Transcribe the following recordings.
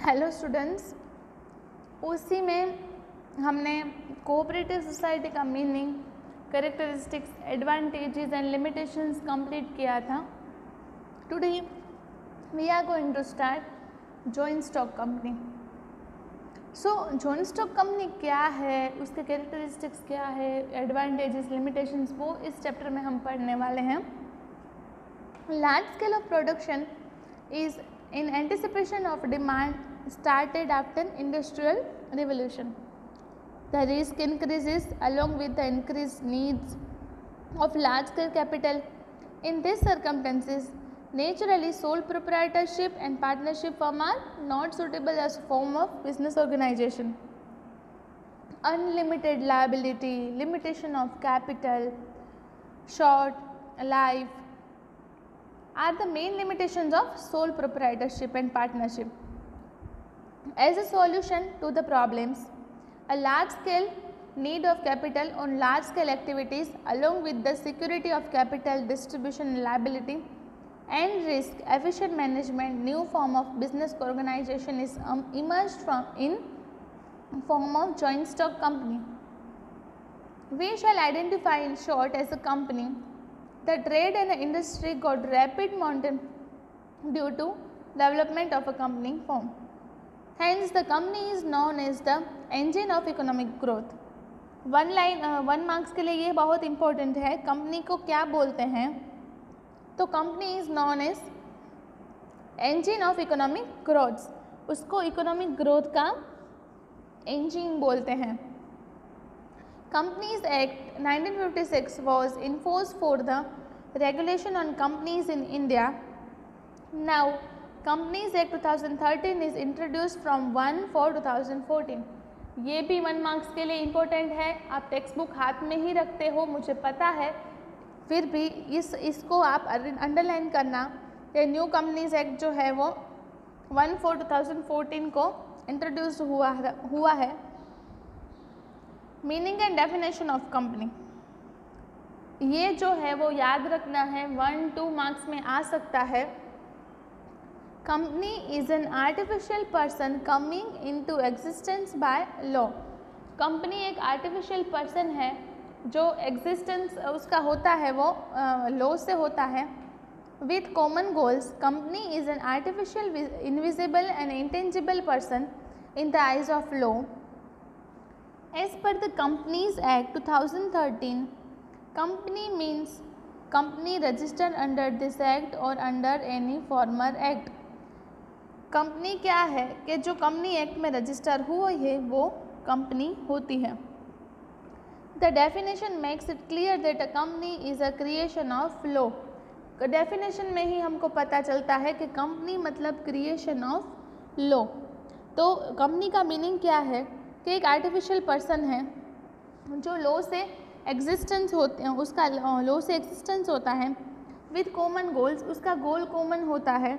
Hello students, उसी में हमने कोऑपरेटिव सोसाइटी का meaning, characteristics, advantages and limitations complete किया था। Today we are going to start joint stock company. So joint stock company क्या है, उसके कैरेक्टरिस्टिक्स क्या है, एडवांटेजेस, लिमिटेशंस, वो इस चैप्टर में हम पढ़ने वाले हैं। Large scale of production is in anticipation of demand started after industrial revolution. The risk increases along with the increased needs of large scale capital. In these circumstances, naturally sole proprietorship and partnership firm are not suitable as form of business organization. Unlimited liability, limitation of capital, short life are the main limitations of sole proprietorship and partnership. As a solution to the problems, a large scale need of capital on large scale activities along with the security of capital distribution and liability and risk efficient management, new form of business organization is emerged from in form of joint stock company. We shall identify in short as a company. The trade and industry got rapid momentum due to development of a company form. Hence, the company is known as the engine of economic growth. One marks के लिए ये बहुत important है। Company को क्या बोलते हैं? तो company is known as engine of economic growth, उसको इकोनॉमिक ग्रोथ का इंजन बोलते हैं। Companies Act 1956 was enforced for the regulation on companies in India. Now, Companies Act 2013 is introduced from 1/4/2014. ये भी 1 मार्क्स के लिए इम्पोर्टेंट है। आप टेक्स्ट बुक हाथ में ही रखते हो, मुझे पता है, फिर भी इसको आप अंडरलाइन करना। ये न्यू कंपनीज एक्ट जो है वो 1/4/2014 को इंट्रोड्यूस हुआ है। Meaning and definition of company, ये जो है वो याद रखना है, 1-2 मार्क्स में आ सकता है। Company is an artificial person coming into existence by law. Company एक आर्टिफिशियल पर्सन है जो एग्जिस्टेंस उसका होता है वो लॉ से होता है। With common goals, company is an artificial invisible and intangible person in the eyes of law. As per the Companies Act 2013, company means company registered under this act or under any former act. Company क्या है कि जो company act में register हुई है वो company होती है। The definition makes it clear that a company is a creation of law. Definition में ही हमको पता चलता है कि कंपनी मतलब क्रिएशन ऑफ लॉ। तो कंपनी का मीनिंग क्या है कि एक आर्टिफिशियल पर्सन है जो लॉ से एग्जिस्टेंस होते हैं, उसका लॉ से एग्जिस्टेंस होता है। विथ कॉमन गोल्स, उसका गोल कॉमन होता है।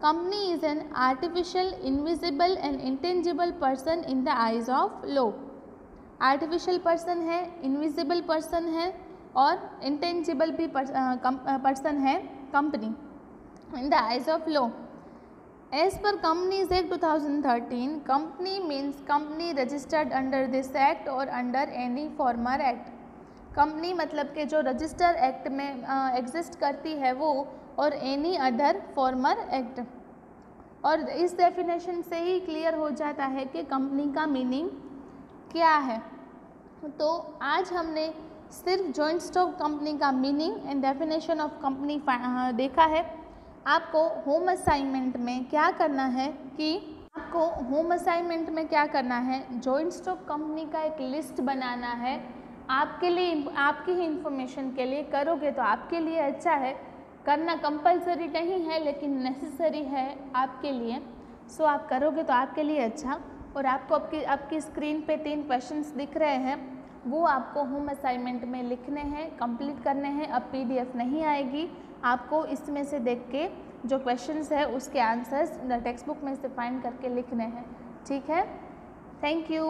Company is an artificial invisible and intangible person in the eyes of law. Artificial person है, इनविजिबल पर्सन है और इंटेंजिबल भी पर्सन है company in the eyes of law. As per Companies Act 2013, company means company registered under this act or under any former act. Company मतलब कि जो register act में exist करती है वो, और एनी अदर फॉर्मर एक्ट। और इस डेफिनेशन से ही क्लियर हो जाता है कि कंपनी का मीनिंग क्या है। तो आज हमने सिर्फ जॉइंट स्टॉक कंपनी का meaning and definition of company देखा है। आपको होम असाइनमेंट में क्या करना है जॉइंट स्टॉक कंपनी का एक लिस्ट बनाना है। आपके लिए, आपकी ही इंफॉर्मेशन के लिए करोगे तो आपके लिए अच्छा है। करना कंपलसरी नहीं है लेकिन नेसेसरी है आपके लिए। सो आप करोगे तो आपके लिए अच्छा। और आपको आपकी स्क्रीन पे 3 क्वेश्चंस दिख रहे हैं, वो आपको होम असाइनमेंट में लिखने हैं, कंप्लीट करने हैं। अब PDF नहीं आएगी, आपको इसमें से देख के जो क्वेश्चंस है उसके आंसर्स टेक्स्ट बुक में से फाइंड करके लिखने हैं। ठीक है, थैंक यू।